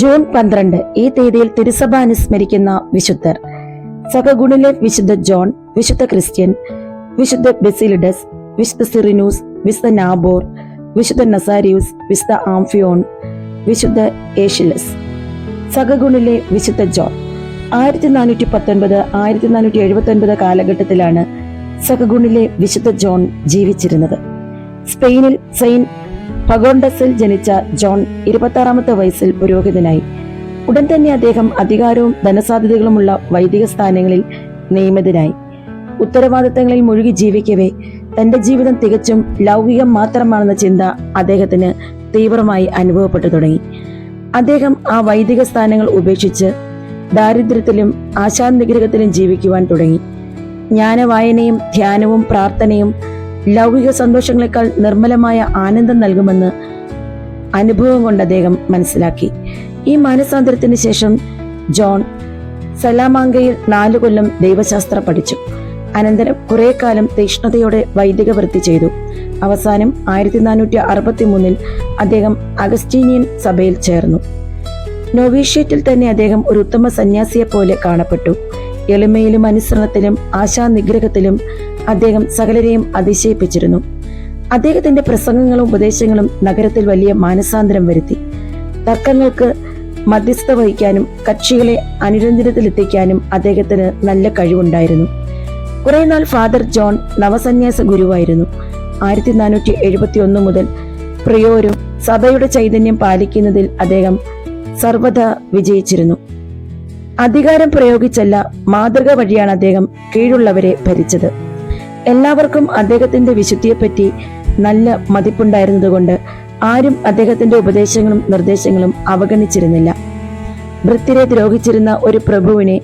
June 12 ഈ തീയതിയിൽ തിരുസഭ അനുസ്മരിക്കുന്ന വിശുദ്ധർ: സകഗുണിലെ വിശുദ്ധ ജോൺ, വിശുദ്ധ ക്രിസ്ത്യൻ, വിശുദ്ധ ബെസിലിഡസ്, വിശുദ്ധ സിറിനൂസ്, വിശുദ്ധ നാബോർ, വിശുദ്ധ നസാരിയൂസ്, വിശുദ്ധ ആംഫിയോൺ, വിശുദ്ധ ഏഷിലസ്. സകഗുണിലെ വിശുദ്ധ ജോൺ 1419-1479 കാലഘട്ടത്തിലാണ് സകഗുണിലെ വിശുദ്ധ ജോൺ ജീവിച്ചിരുന്നത്. സ്പെയിനിൽ സെയിന്റ് ഫഗോണ്ടസിൽ ജനിച്ച ജോൺ 26-ാമത്തെ വയസ്സിൽ പുരോഹിതനായി. ഉടൻ തന്നെ അദ്ദേഹം അധികാരവും ധനസാധ്യതകളുമുള്ള വൈദിക സ്ഥാനങ്ങളിൽ നിയമിതനായി. ഉത്തരവാദിത്തങ്ങളിൽ മുഴുകി ജീവിക്കവേ തന്റെ ജീവിതം തികച്ചും ലൗകികം മാത്രമാണെന്ന ചിന്ത അദ്ദേഹത്തിന് തീവ്രമായി അനുഭവപ്പെട്ടു തുടങ്ങി. അദ്ദേഹം ആ വൈദിക സ്ഥാനങ്ങൾ ഉപേക്ഷിച്ച് ദാരിദ്ര്യത്തിലും ആശാനിഗ്രഹത്തിലും ജീവിക്കുവാൻ തുടങ്ങി. ജ്ഞാനവായനയും ധ്യാനവും പ്രാർത്ഥനയും ലൗകിക സന്തോഷങ്ങളെക്കാൾ നിർമ്മലമായ ആനന്ദം നൽകുമെന്ന് അനുഭവം കൊണ്ട് അദ്ദേഹം മനസ്സിലാക്കി. ഈ മാനസാന്തരത്തിന് ശേഷം ജോൺ സലാമാങ്കയിൽ 4 കൊല്ലം ദൈവശാസ്ത്രം പഠിച്ചു. അനന്തരം കുറെ കാലം തീക്ഷ്ണതയോടെ വൈദിക വൃത്തി ചെയ്തു. അവസാനം 1463 അദ്ദേഹം അഗസ്റ്റീനിയൻ സഭയിൽ ചേർന്നു. നോവീഷ്യേറ്റിൽ തന്നെ അദ്ദേഹം ഒരു ഉത്തമ സന്യാസിയെ പോലെ കാണപ്പെട്ടു. എളിമയിലും അനുസരണത്തിലും ആശാനിഗ്രഹത്തിലും അദ്ദേഹം സകലരെയും അതിശയിപ്പിച്ചിരുന്നു. അദ്ദേഹത്തിന്റെ പ്രസംഗങ്ങളും ഉപദേശങ്ങളും നഗരത്തിൽ വലിയ മാനസാന്തരം വരുത്തി. തർക്കങ്ങൾക്ക് മധ്യസ്ഥ വഹിക്കാനും കക്ഷികളെ അനുരഞ്ജനത്തിലെത്തിക്കാനും അദ്ദേഹത്തിന് നല്ല കഴിവുണ്ടായിരുന്നു. കുറെ നാൾ ഫാദർ ജോൺ നവസന്യാസ ഗുരുവായിരുന്നു. 1471 മുതൽ പ്രിയോരും സഭയുടെ ചൈതന്യം പാലിക്കുന്നതിൽ അദ്ദേഹം സർവദാ വിജയിച്ചിരുന്നു. അധികാരം പ്രയോഗിച്ചല്ല, മാതൃക വഴിയാണ് അദ്ദേഹം കീഴുള്ളവരെ ഭരിച്ചത്. എല്ലാവർക്കും അദ്ദേഹത്തിന്റെ വിശുദ്ധിയെപ്പറ്റി നല്ല മതിപ്പുണ്ടായിരുന്നതുകൊണ്ട് ആരും അദ്ദേഹത്തിന്റെ ഉപദേശങ്ങളും നിർദ്ദേശങ്ങളും അവഗണിച്ചിരുന്നില്ല. ഭൃത്യരെ ദ്രോഹിച്ചിരുന്ന ഒരു പ്രഭുവിനെ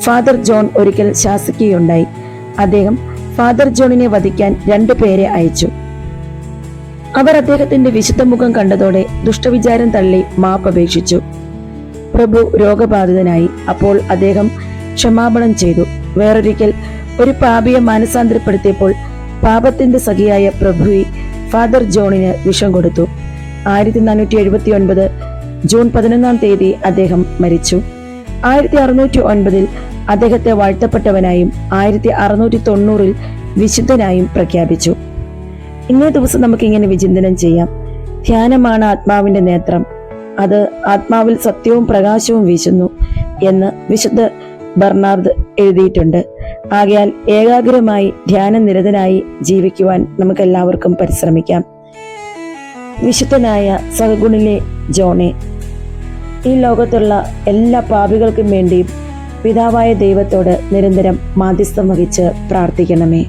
ഫാദർ ജോൺ ഒരിക്കൽ ശാസിക്കുകയുണ്ടായി. അദ്ദേഹം ഫാദർ ജോണിനെ വധിക്കാൻ 2 പേരെ അയച്ചു. അവർ അദ്ദേഹത്തിന്റെ വിശുദ്ധ മുഖം കണ്ടതോടെ ദുഷ്ടവിചാരം തള്ളി മാപ്പപേക്ഷിച്ചു. പ്രഭു രോഗബാധിതനായി. അപ്പോൾ അദ്ദേഹം ക്ഷമാപണം ചെയ്തു. വേറൊരിക്കൽ ഒരു പാപിയെ മാനസാന്തരപ്പെടുത്തിയപ്പോൾ പാപത്തിന്റെ സഖിയായ പ്രഭുവി ഫാദർ ജോണിന് വിഷം കൊടുത്തു. 1479 ജൂൺ 11-ാം തീയതി അദ്ദേഹം മരിച്ചു. 1609 അദ്ദേഹത്തെ വാഴ്ത്തപ്പെട്ടവനായും 1690 വിശുദ്ധനായും പ്രഖ്യാപിച്ചു. ഇന്നേ ദിവസം നമുക്കിങ്ങനെ വിചിന്തനം ചെയ്യാം: ധ്യാനമാണ് ആത്മാവിന്റെ നേത്രം, അത് ആത്മാവിൽ സത്യവും പ്രകാശവും വീശുന്നു എന്ന് വിശുദ്ധ ബർണാർഡ് എഴുതിയിട്ടുണ്ട്. ആകയാൽ ഏകാഗ്രമായി ധ്യാനനിരതനായി ജീവിക്കുവാൻ നമുക്കെല്ലാവർക്കും പരിശ്രമിക്കാം. വിശുദ്ധനായ സകഗുണിലെ ജോണെ, ഈ ലോകത്തുള്ള എല്ലാ പാപികൾക്കും വേണ്ടിയും പിതാവായ ദൈവത്തോട് നിരന്തരം മാധ്യസ്ഥം വഹിച്ച് പ്രാർത്ഥിക്കണമേ.